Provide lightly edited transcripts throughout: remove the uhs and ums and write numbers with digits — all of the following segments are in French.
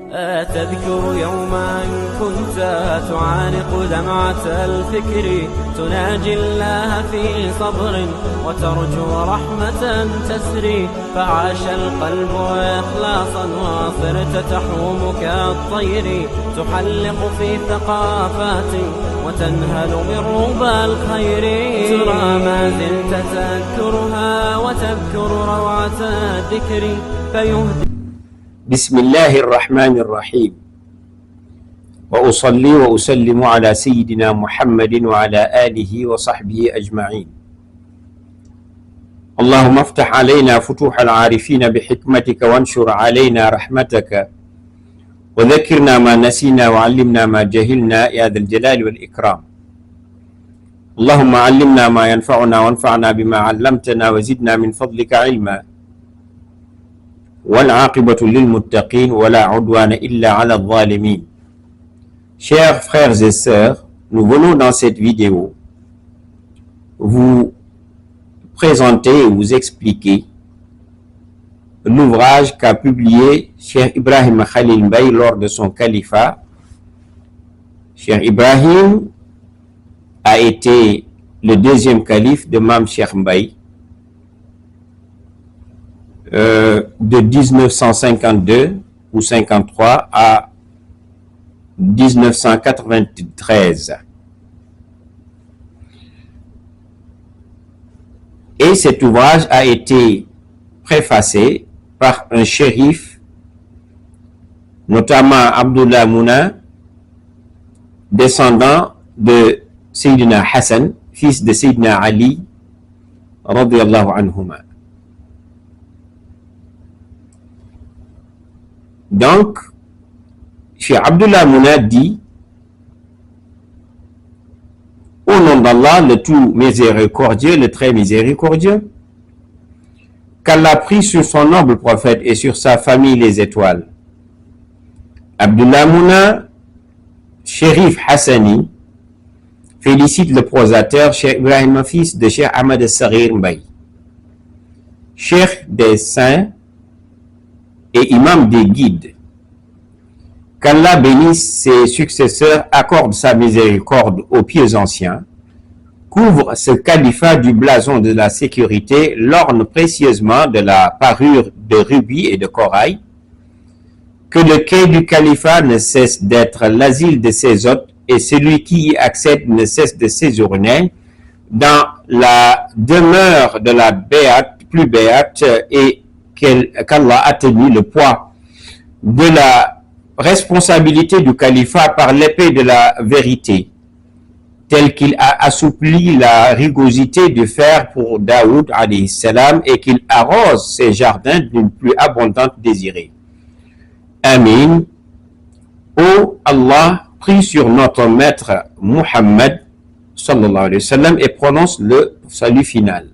تذكر يوما كنت تعانق دمعة الفكر تناجي الله في صبر وترجو رحمة تسري فعاش القلب إخلاصا وصرت تحوم كالطير تحلق في ثقافات وتنهل من ربى الخير ترى ما زلت تذكرها وتذكر روعة الذكر فيهدي. بسم الله الرحمن الرحيم وأصلي وأسلم على سيدنا محمد وعلى آله وصحبه أجمعين. اللهم افتح علينا فتوح العارفين بحكمتك وانشر علينا رحمتك وذكرنا ما نسينا وعلمنا ما جهلنا يا ذا الجلال والإكرام. اللهم علمنا ما ينفعنا وانفعنا بما علمتنا وزدنا من فضلك علما. والعاقبة للمتقين ولا عدوان إلا على الظالمين. Chers frères et sœurs, nous venons dans cette vidéo vous présenter et vous expliquer l'ouvrage qu'a publié Cheikh Ibrahim Khalil Mbaye lors de son califat. Cheikh Ibrahim a été le deuxième calife de Mame Cheikh Mbaye de 1952 ou 53 à 1993. Et cet ouvrage a été préfacé par un shérif, notamment Abdullah Mouna, descendant de Sayyidina Hassan, fils de Sayyidina Ali, radiyallahu anhuma. Donc, Cheikh Abdullah Mouna dit: au nom d'Allah, le tout miséricordieux, le très miséricordieux, qu'Allah prie sur son noble prophète et sur sa famille les étoiles. Abdullah Mouna, Shérif Hassani, félicite le prosateur Cheikh Ibrahim, fils de Cheikh Ahmad Saghir Mbaye, Cheikh des saints et imam des guides. Qu'Allah bénisse ses successeurs, accorde sa miséricorde aux pieux anciens, couvre ce califat du blason de la sécurité, l'orne précieusement de la parure de rubis et de corail, que le quai du califat ne cesse d'être l'asile de ses hôtes et celui qui y accède ne cesse de séjourner dans la demeure de la plus béate, et qu'Allah atténue le poids de la responsabilité du califat par l'épée de la vérité, tel qu'il a assoupli la rugosité du fer pour Daoud alayhi salam et qu'il arrose ses jardins d'une plus abondante désirée. Amin. Ô Allah, prie sur notre maître Muhammad sallallahu alayhi wa sallam et prononce le salut final.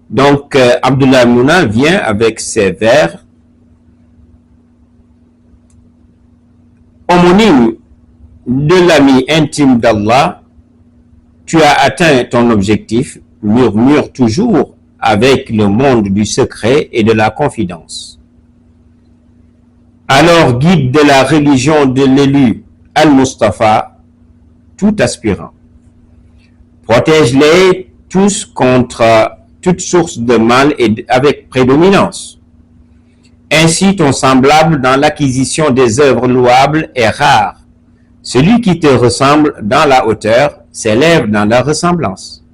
Donc, Abdullah Mouna vient avec ses vers: homonyme de l'ami intime d'Allah, tu as atteint ton objectif, murmure toujours avec le monde du secret et de la confidence. Alors guide de la religion de l'élu Al-Mustafa tout aspirant. Protège-les tous contre toute source de mal et avec prédominance. Ainsi ton semblable dans l'acquisition des œuvres louables est rare. Celui qui te ressemble dans la hauteur s'élève dans la ressemblance.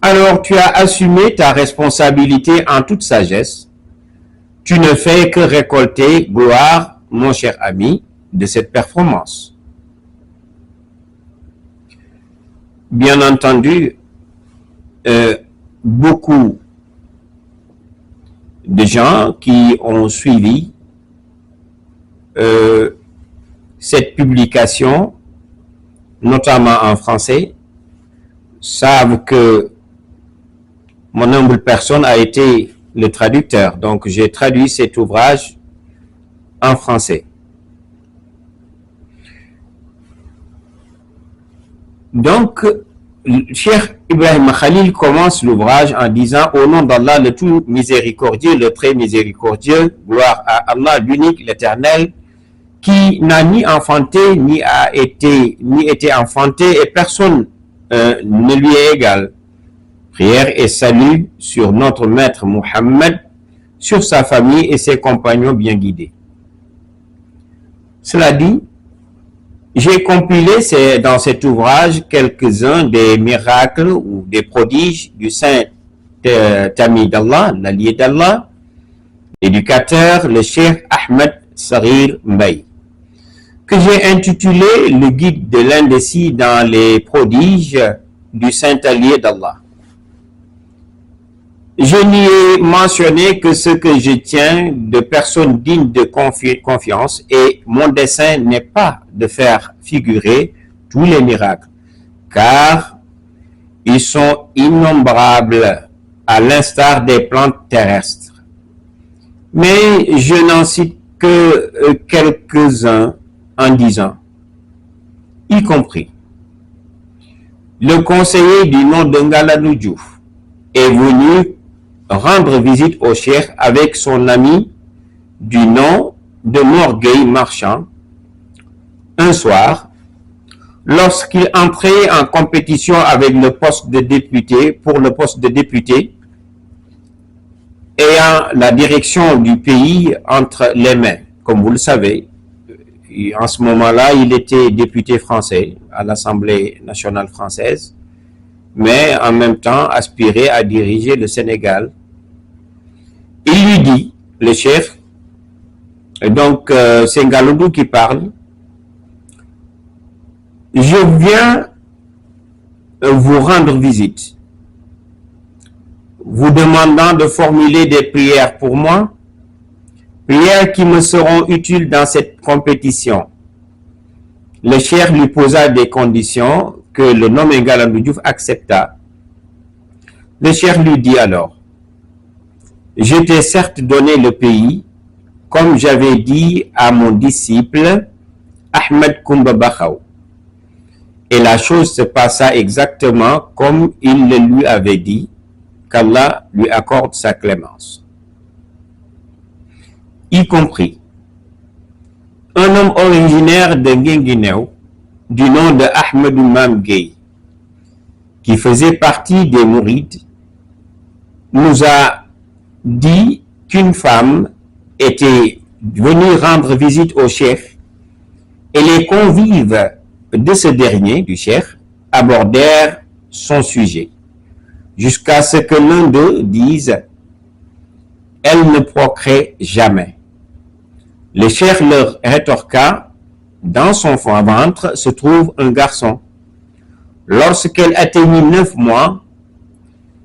Alors tu as assumé ta responsabilité en toute sagesse. Tu ne fais que récolter gloire, mon cher ami, de cette performance. Bien entendu, beaucoup de gens qui ont suivi cette publication, notamment en français, savent que mon humble personne a été le traducteur. Donc, j'ai traduit cet ouvrage en français. Donc, Cheikh Ibrahim Khalil commence l'ouvrage en disant « Au nom d'Allah, le tout miséricordieux, le très miséricordieux, gloire à Allah, l'unique, l'éternel, qui n'a ni enfanté, ni été enfanté, et personne ne lui est égal. Prière et salut sur notre maître Muhammad, sur sa famille et ses compagnons bien guidés. » Cela dit, j'ai compilé dans cet ouvrage quelques-uns des miracles ou des prodiges du saint ami d'Allah, l'allié d'Allah, l'éducateur, le Cheikh Ahmed Sarir Mbaye, que j'ai intitulé le guide de l'indécis dans les prodiges du saint allié d'Allah. Je n'y ai mentionné que ce que je tiens de personnes dignes de confiance, et mon dessein n'est pas de faire figurer tous les miracles, car ils sont innombrables à l'instar des plantes terrestres. Mais je n'en cite que quelques-uns en disant, y compris, le conseiller du nom de Ngalandou Diouf est venu rendre visite au cheikh avec son ami du nom de Mor Gueye Marchand un soir, lorsqu'il entrait en compétition avec le poste de député, pour le poste de député, ayant la direction du pays entre les mains. Comme vous le savez, en ce moment-là, il était député français à l'Assemblée nationale française, mais en même temps aspirait à diriger le Sénégal. Il lui dit, le chef, donc c'est Ngalandou qui parle, « Je viens vous rendre visite, vous demandant de formuler des prières pour moi, prières qui me seront utiles dans cette compétition. » Le cheikh lui posa des conditions que le nommé Ngalandou Diouf accepta. Le cheikh lui dit alors, « Je t'ai certes donné le pays, comme j'avais dit à mon disciple Ahmed Koumba Bakhaw. Et la chose se passa exactement comme il le lui avait dit, qu'Allah lui accorde sa clémence. » Y compris un homme originaire de Guinguinéo, du nom de Ahmedou Mam Gueye, qui faisait partie des Mourides, nous a dit qu'une femme était venue rendre visite au cheikh, et les convives de ce dernier, du cheikh, abordèrent son sujet, jusqu'à ce que l'un d'eux dise « Elle ne procrée jamais ». Le cheikh leur rétorqua « Dans son ventre se trouve un garçon. Lorsqu'elle atteignit 9 mois,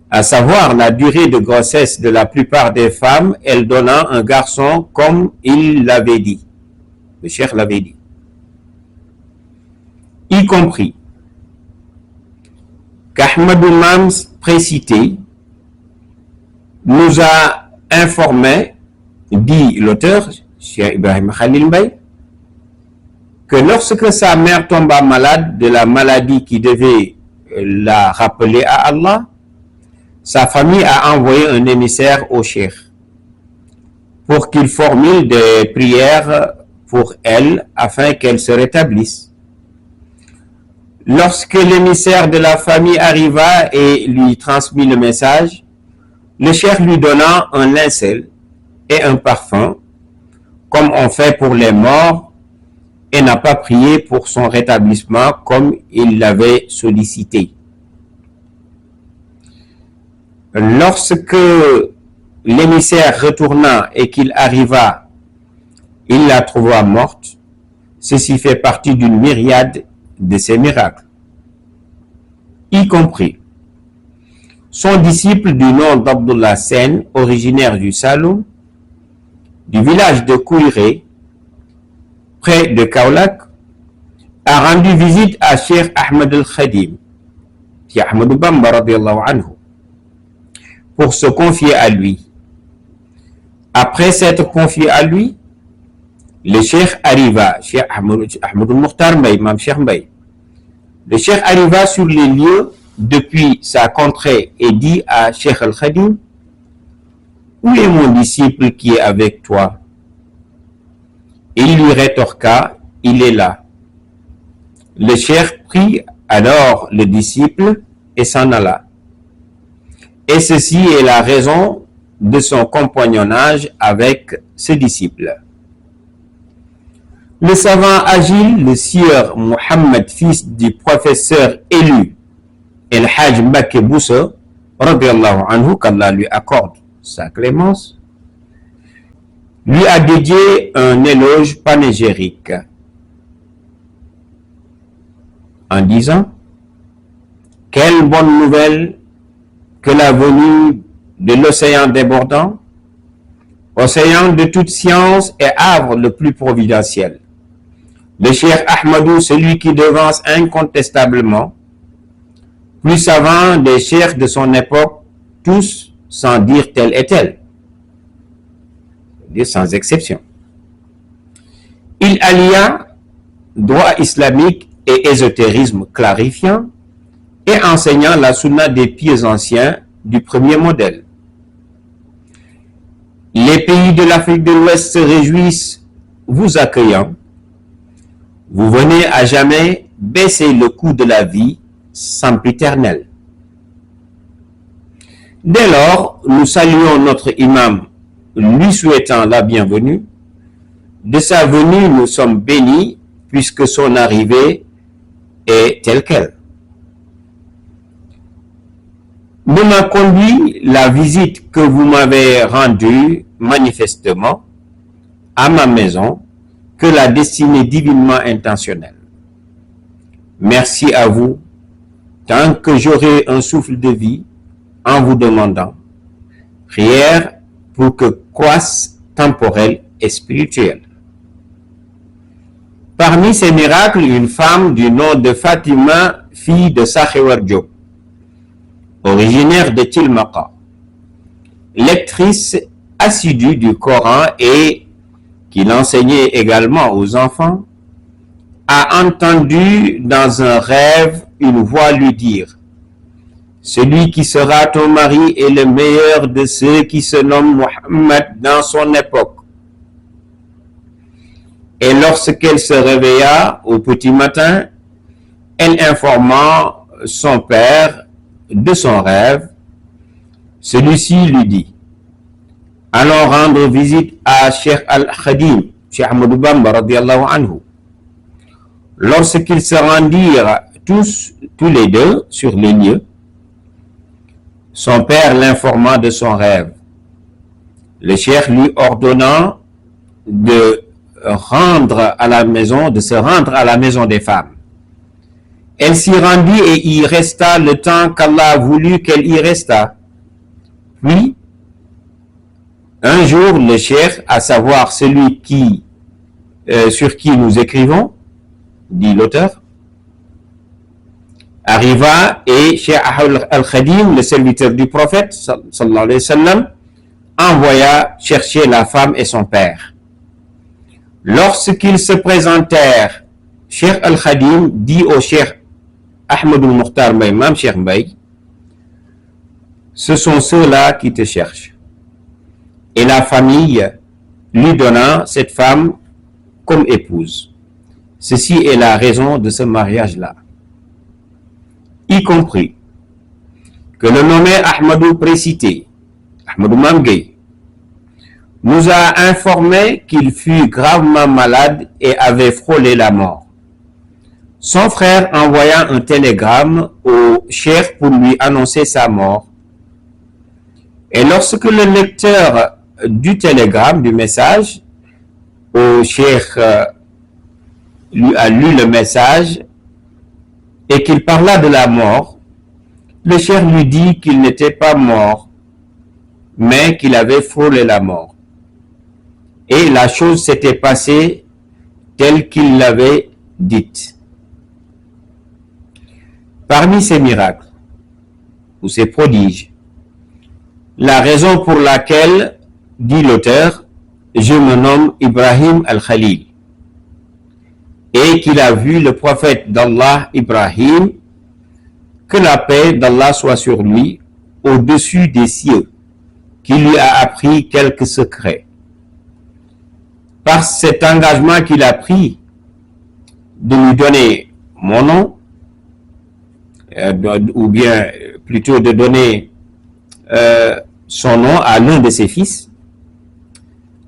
à savoir la durée de grossesse de la plupart des femmes, elle donna un garçon comme il l'avait dit. » Le cheikh l'avait dit. Y compris qu'Ahmadou Mams précité nous a informé, dit l'auteur, Cheikh Ibrahim Khalil Mbaye, que lorsque sa mère tomba malade de la maladie qui devait la rappeler à Allah, sa famille a envoyé un émissaire au cheikh pour qu'il formule des prières pour elle afin qu'elle se rétablisse. Lorsque l'émissaire de la famille arriva et lui transmit le message, le cheikh lui donna un linceul et un parfum, comme on fait pour les morts, et n'a pas prié pour son rétablissement comme il l'avait sollicité. Lorsque l'émissaire retourna et qu'il arriva, il la trouva morte. Ceci fait partie d'une myriade de ces miracles, y compris son disciple du nom d'Abdullah Sen, originaire du Saloum, du village de Kouiré, près de Kaolack, a rendu visite à Cheikh Ahmed al-Khadim, Cheikh Ahmadou Bamba radiallahu anhu, pour se confier à lui. Après s'être confié à lui, le cheikh arriva, Cheikh Ahmadou Mokhtar Mbaye, Mam Cheikh Mbaye. Le cheikh arriva sur les lieux depuis sa contrée et dit à Cheikh Al-Khadim: où est mon disciple qui est avec toi? Et il lui rétorqua: il est là. Le cheikh prit alors le disciple et s'en alla. Et ceci est la raison de son compagnonnage avec ce disciple. Le savant agile, le sieur Mohammed, fils du professeur élu El-Hajj Mbacké Bousso, radiallahu anhu, qu'Allah lui accorde sa clémence, lui a dédié un éloge panégyrique en disant: quelle bonne nouvelle que la venue de l'océan débordant, océan de toute science et havre le plus providentiel. Le cheikh Ahmadou, celui qui devance incontestablement, plus savant des cheikhs de son époque, tous sans dire tel et tel, c'est-à-dire sans exception. Il allia droit islamique et ésotérisme clarifiant et enseignant la sunna des pieux anciens du premier modèle. Les pays de l'Afrique de l'Ouest se réjouissent vous accueillant. Vous venez à jamais baisser le coût de la vie sempiternelle. Dès lors, nous saluons notre imam, lui souhaitant la bienvenue. De sa venue, nous sommes bénis, puisque son arrivée est telle qu'elle. Ne m'a conduit la visite que vous m'avez rendue manifestement à ma maison que la destinée divinement intentionnelle. Merci à vous, tant que j'aurai un souffle de vie, en vous demandant prière pour que croisse temporelle et spirituelle. Parmi ces miracles, une femme du nom de Fatima, fille de Sakhewar Diop, originaire de Tilmaqa, lectrice assidue du Coran et qui l'enseignait également aux enfants, a entendu dans un rêve une voix lui dire: celui qui sera ton mari est le meilleur de ceux qui se nomment Mohammed dans son époque. Et lorsqu'elle se réveilla au petit matin, elle informa son père de son rêve. Celui-ci lui dit: allons rendre visite à Cheikh Al-Khadim, Cheikh Ahmadou Bamba radiallahu anhu. Lorsqu'ils se rendirent tous les deux sur les lieux, son père l'informa de son rêve. Le cheikh lui ordonnant de se rendre à la maison des femmes. Elle s'y rendit et y resta le temps qu'Allah a voulu qu'elle y restât. Puis, un jour, le cheikh, à savoir celui sur qui nous écrivons, dit l'auteur, arriva et Cheikh Al-Khadim, le serviteur du prophète, sallallahu alayhi wa sallam, envoya chercher la femme et son père. Lorsqu'ils se présentèrent, Cheikh Al-Khadim dit au Cheikh Ahmadou Mokhtar Mbaye, Mam Cheikh Mbaye: ce sont ceux-là qui te cherchent. Et la famille lui donna cette femme comme épouse. Ceci est la raison de ce mariage-là, y compris que le nommé Ahmadou précité, Ahmadou Mame Gueye, nous a informé qu'il fut gravement malade et avait frôlé la mort. Son frère envoya un télégramme au cheikh pour lui annoncer sa mort. Et lorsque le lecteur du télégramme, du message, au cheikh lui a lu le message et qu'il parla de la mort, le cheikh lui dit qu'il n'était pas mort, mais qu'il avait frôlé la mort. Et la chose s'était passée telle qu'il l'avait dite. Parmi ces miracles, ou ces prodiges, la raison pour laquelle, dit l'auteur, je me nomme Ibrahim Al-Khalil, et qu'il a vu le prophète d'Allah Ibrahim que la paix d'Allah soit sur lui au-dessus des cieux, qui lui a appris quelques secrets. Par cet engagement qu'il a pris de lui donner mon nom, ou bien plutôt de donner son nom à l'un de ses fils,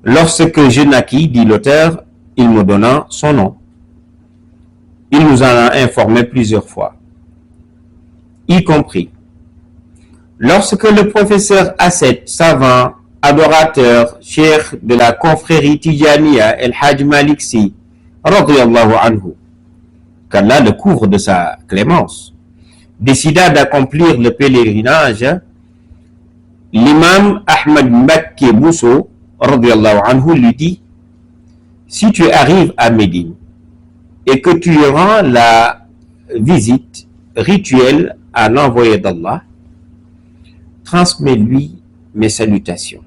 lorsque je naquis, dit l'auteur, il me donna son nom. Il nous en a informé plusieurs fois, y compris lorsque le professeur Asset, savant, adorateur, cheikh de la confrérie Tijaniya, El Hajj Malik Sy, radiyallahu anhu, qu'Allah le couvre de sa clémence, décida d'accomplir le pèlerinage, l'imam Ahmad Mbacké Bousso, radiyallahu anhu, lui dit: si tu arrives à Médine et que tu rends la visite rituelle à l'envoyé d'Allah, transmets-lui mes salutations.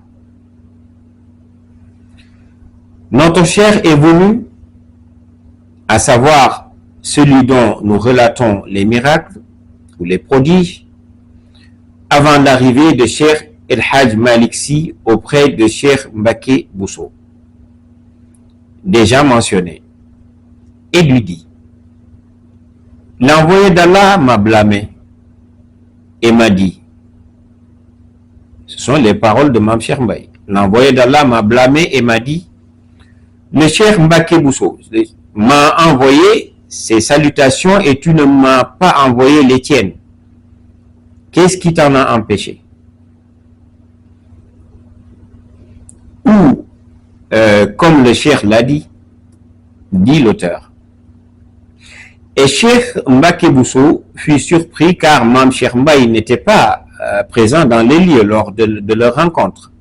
Notre cher est venu, à savoir celui dont nous relatons les miracles ou les prodiges, avant l'arrivée de Cheikh El Hajj Malik Sy auprès de Cheikh Mbacké Bousso, déjà mentionné, et lui dit: l'envoyé d'Allah m'a blâmé et m'a dit, ce sont les paroles de Mam Cheikh Mbaye, l'envoyé d'Allah m'a blâmé et m'a dit, le Cheikh Mbacké Bousso m'a envoyé ses salutations et tu ne m'as pas envoyé les tiennes. Qu'est-ce qui t'en a empêché? Ou, comme le Cheikh l'a dit l'auteur. Et Cheikh Mbacké Bousso fut surpris car Mam Cheikh Mbaye n'était pas présent dans les lieux lors de leur rencontre.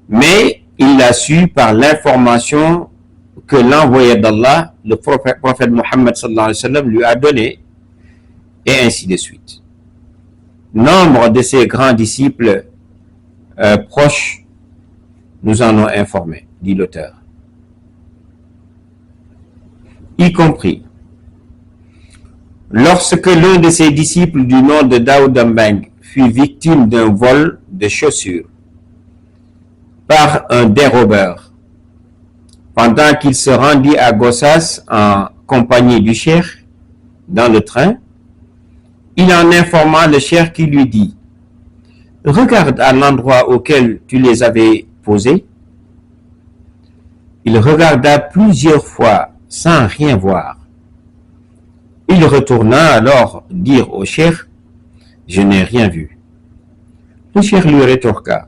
Mais il l'a su par l'information que l'envoyé d'Allah, le prophète Mohammed sallallahu alayhi wa sallam, lui a donnée, et ainsi de suite. Nombre de ses grands disciples proches nous en ont informés, dit l'auteur, y compris lorsque l'un de ses disciples du nom de Daouda Mbeng fut victime d'un vol de chaussures par un dérobeur, pendant qu'il se rendit à Gossas en compagnie du cheikh dans le train, il en informa le cheikh qui lui dit: regarde à l'endroit auquel tu les avais posés. Il regarda plusieurs fois sans rien voir. Il retourna alors dire au cheikh: je n'ai rien vu. Le cheikh lui rétorqua: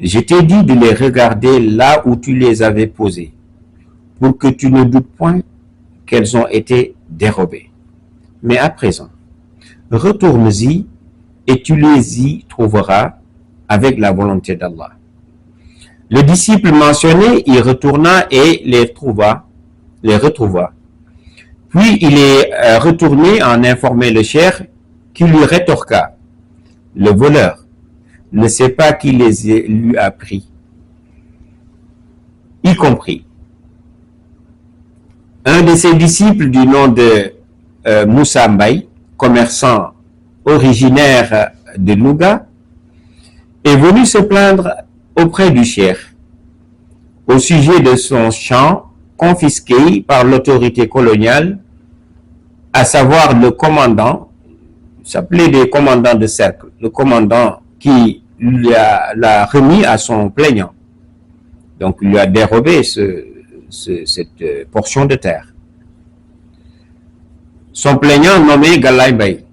je t'ai dit de les regarder là où tu les avais posés, pour que tu ne doutes point qu'elles ont été dérobées. Mais à présent, retourne-y et tu les y trouveras avec la volonté d'Allah. Le disciple mentionné y retourna et les retrouva. Puis il est retourné en informer le cheikh qui lui rétorqua: le voleur ne sait pas qui lui a pris, y compris un de ses disciples du nom de Moussa Mbaye, commerçant originaire de Louga, est venu se plaindre auprès du cheikh au sujet de son champ confisqué par l'autorité coloniale, à savoir le commandant, s'appelait des commandants de cercle, le commandant qui l'a remis à son plaignant. Donc il lui a dérobé cette portion de terre. Son plaignant nommé Galaye Baye.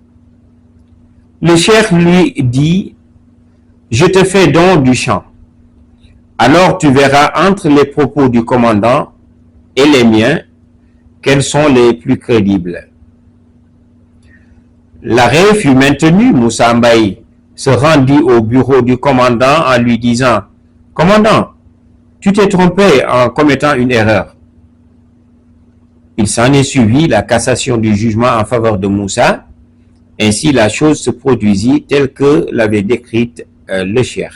Le cheikh lui dit: je te fais don du champ. Alors tu verras entre les propos du commandant et les miens quels sont les plus crédibles. L'arrêt fut maintenu. Moussa Mbaye se rendit au bureau du commandant en lui disant: commandant, tu t'es trompé en commettant une erreur. Il s'en est suivi la cassation du jugement en faveur de Moussa. Ainsi la chose se produisit telle que l'avait décrite le cheikh,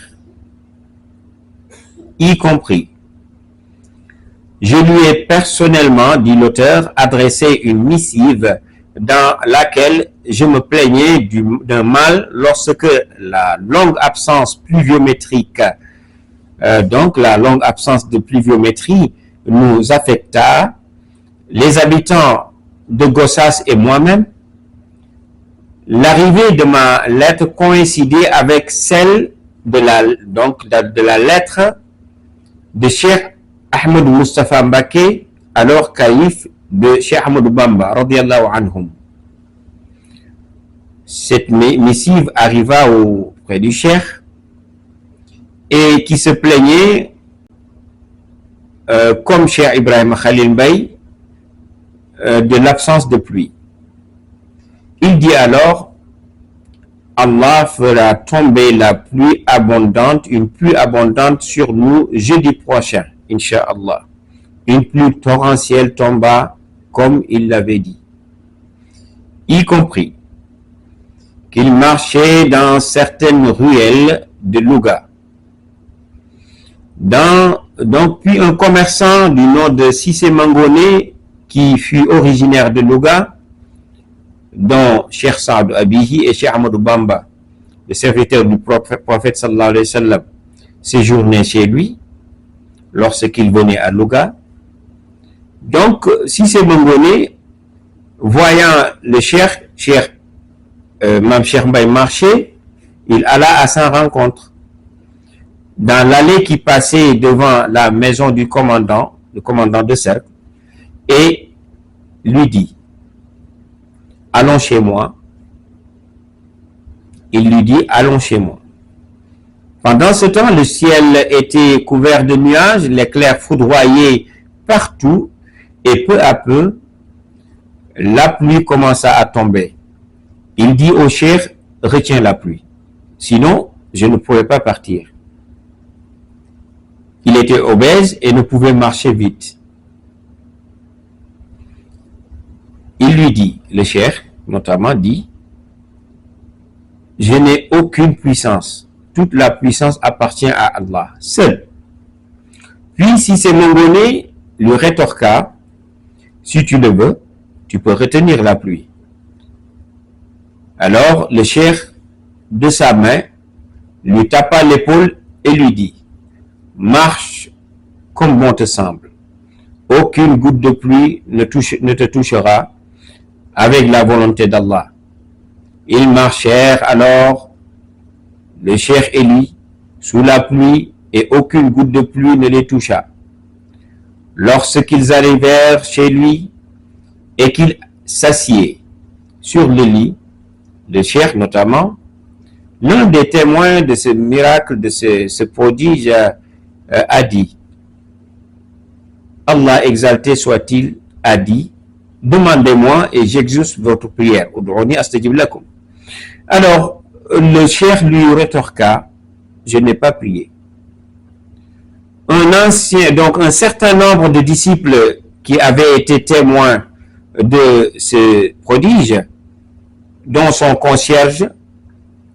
y compris. Je lui ai personnellement, dit l'auteur, adressé une missive dans laquelle je me plaignais d'un mal lorsque la longue absence pluviométrique, donc la longue absence de pluviométrie nous affecta, les habitants de Gossas et moi-même. L'arrivée de ma lettre coïncidait avec celle de la lettre de Cheikh Ahmed Mustafa Mbake, alors calife de Cheikh Ahmadou Bamba, radiyallahu anhum. Cette missive arriva auprès du Cheikh et qui se plaignait, comme Cheikh Ibrahim Khalil Mbaye, de l'absence de pluie. Il dit alors: Allah fera tomber la pluie abondante, une pluie abondante sur nous jeudi prochain, Inch'Allah. Une pluie torrentielle tomba comme il l'avait dit. Y compris qu'il marchait dans certaines ruelles de Louga. Puis un commerçant du nom de Cissé Mangoné, qui fut originaire de Louga, dont Cheikh Saad Abihi et Cheikh Ahmadou Bamba, le serviteur du prophète sallallahu alayhi wa sallam, séjournaient chez lui lorsqu'il venait à Louga. Donc, Cissé Mangoné, voyant le Cheikh Mam Cheikh Mbaye marcher, il alla à sa rencontre. Dans l'allée qui passait devant la maison du commandant, le commandant de cercle, et lui dit: allons chez moi. Il lui dit: allons chez moi. Pendant ce temps, le ciel était couvert de nuages, l'éclair foudroyait partout, et peu à peu, la pluie commença à tomber. Il dit au cheikh: retiens la pluie, sinon je ne pourrais pas partir. Il était obèse et ne pouvait marcher vite. Il lui dit, le cheikh notamment dit: je n'ai aucune puissance, toute la puissance appartient à Allah seul. Puis Cissé Mangoné lui rétorqua: si tu le veux, tu peux retenir la pluie. Alors le cheikh de sa main lui tapa l'épaule et lui dit: marche comme bon te semble, aucune goutte de pluie ne te touchera avec la volonté d'Allah. Ils marchèrent alors, le cheikh et lui, sous la pluie, et aucune goutte de pluie ne les toucha. Lorsqu'ils arrivèrent chez lui et qu'il s'assied sur le lit, le cheikh notamment, l'un des témoins de ce miracle, de ce prodige, a dit: Allah exalté soit-il, a dit: demandez-moi et j'exauce votre prière. Alors, le cheikh lui rétorqua: je n'ai pas prié. Un certain nombre de disciples qui avaient été témoins de ce prodige, dont son concierge,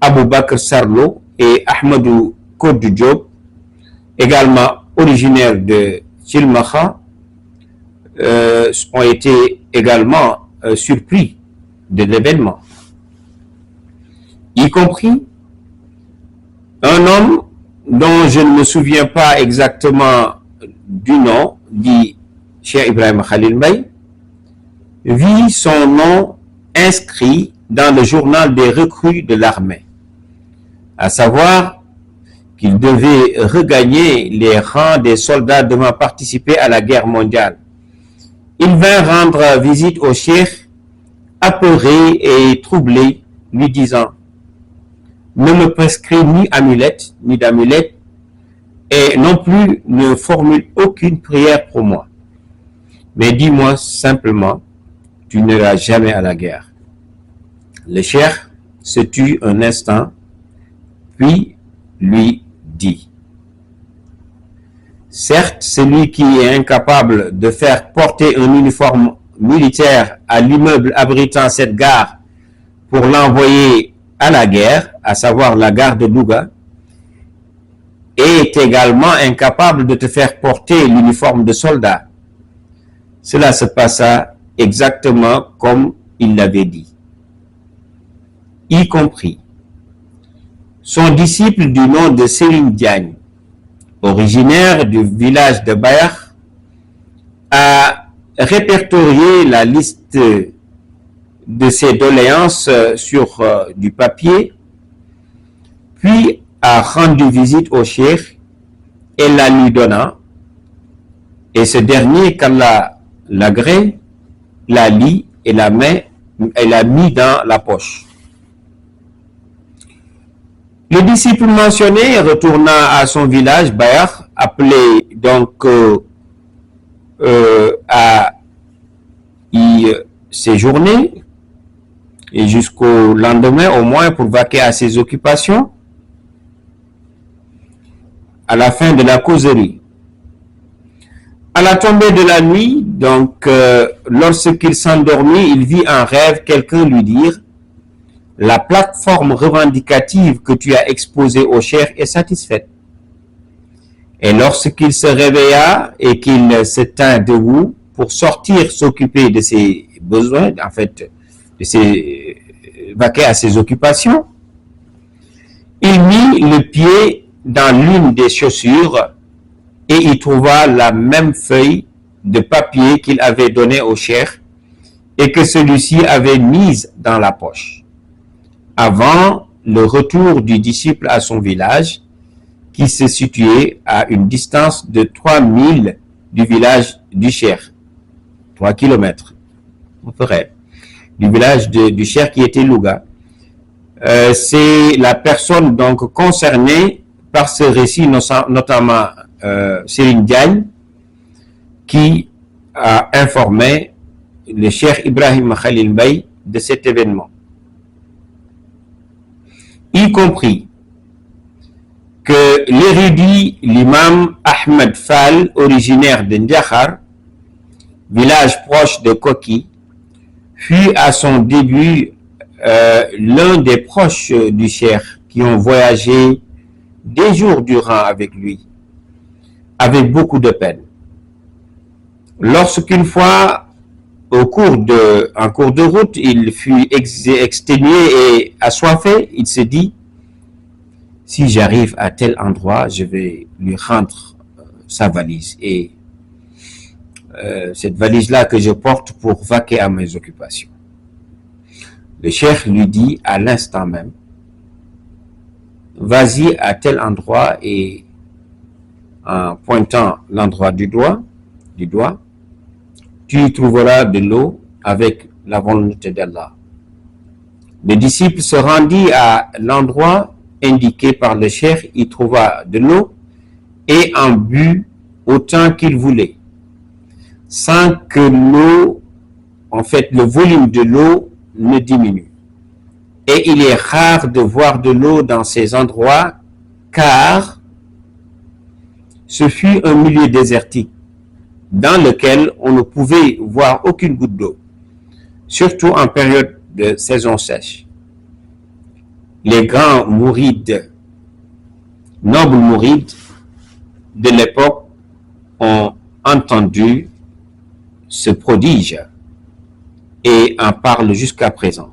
Abou Bakr Sarlo et Ahmadou Kodou Diop, également originaires de Chilmacha, ont été également surpris de l'événement, y compris un homme dont je ne me souviens pas exactement du nom, dit Cheikh Ibrahim Khalil Mbaye, vit son nom inscrit dans le journal des recrues de l'armée, à savoir qu'il devait regagner les rangs des soldats devant participer à la guerre mondiale. Il vint rendre visite au cheikh, apeuré et troublé, lui disant: ne me prescris ni amulette, ni d'amulette, et non plus ne formule aucune prière pour moi. Mais dis-moi simplement, tu n'iras jamais à la guerre. Le cheikh se tut un instant, puis lui dit: certes, celui qui est incapable de faire porter un uniforme militaire à l'immeuble abritant cette gare pour l'envoyer à la guerre, à savoir la gare de Louga, est également incapable de te faire porter l'uniforme de soldat. Cela se passa exactement comme il l'avait dit. y compris son disciple du nom de Serigne Diagne, originaire du village de Bayakh, a répertorié la liste de ses doléances sur du papier, puis a rendu visite au cheikh et la lui donna, et ce dernier, qu'Allah l'agrée, la lit et la mis dans la poche. Le disciple mentionné retourna à son village Bayakh, appelé donc à y séjourner et jusqu'au lendemain au moins pour vaquer à ses occupations. À la fin de la causerie, à la tombée de la nuit, donc lorsqu'il s'endormit, il vit en rêve quelqu'un lui dire: la plateforme revendicative que tu as exposée au cheikh est satisfaite. Et lorsqu'il se réveilla et qu'il se tint debout pour sortir s'occuper de ses besoins, en fait, vaquer à ses occupations, il mit le pied dans l'une des chaussures et y trouva la même feuille de papier qu'il avait donnée au cheikh et que celui-ci avait mise dans la poche, avant le retour du disciple à son village, qui se situait à une distance de 3 milles du village du cheikh, 3 kilomètres, du village du cheikh qui était Louga. C'est la personne donc concernée par ce récit, notamment Serigne Diagne, qui a informé le cheikh Ibrahim Khalil Mbaye de cet événement, y compris que l'érudit l'imam Ahmed Fall, originaire de Ndiakhar, village proche de Koki, fut à son début l'un des proches du cheikh qui ont voyagé des jours durant avec lui, avec beaucoup de peine. Lorsqu'une fois, en cours de route, il fut exténué et assoiffé, il se dit: si j'arrive à tel endroit, je vais lui rendre sa valise. Et cette valise-là que je porte pour vaquer à mes occupations. Le cheikh lui dit à l'instant même: vas-y à tel endroit, et en pointant l'endroit du doigt, tu y trouveras de l'eau avec la volonté d'Allah. Le disciple se rendit à l'endroit indiqué par le cheikh, y trouva de l'eau et en but autant qu'il voulait, sans que l'eau, en fait, le volume de l'eau ne diminue. Et il est rare de voir de l'eau dans ces endroits, car ce fut un milieu désertique dans lequel on ne pouvait voir aucune goutte d'eau, surtout en période de saison sèche. Les grands mourides, nobles mourides de l'époque ont entendu ce prodige et en parlent jusqu'à présent.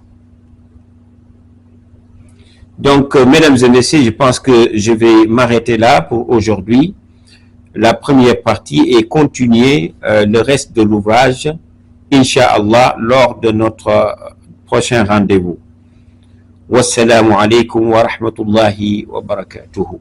Donc, mesdames et messieurs, je pense que je vais m'arrêter là pour aujourd'hui. La première partie et continuer le reste de l'ouvrage, Inch'Allah, lors de notre prochain rendez-vous. Wassalamu alaikum wa rahmatullahi wa barakatuhu.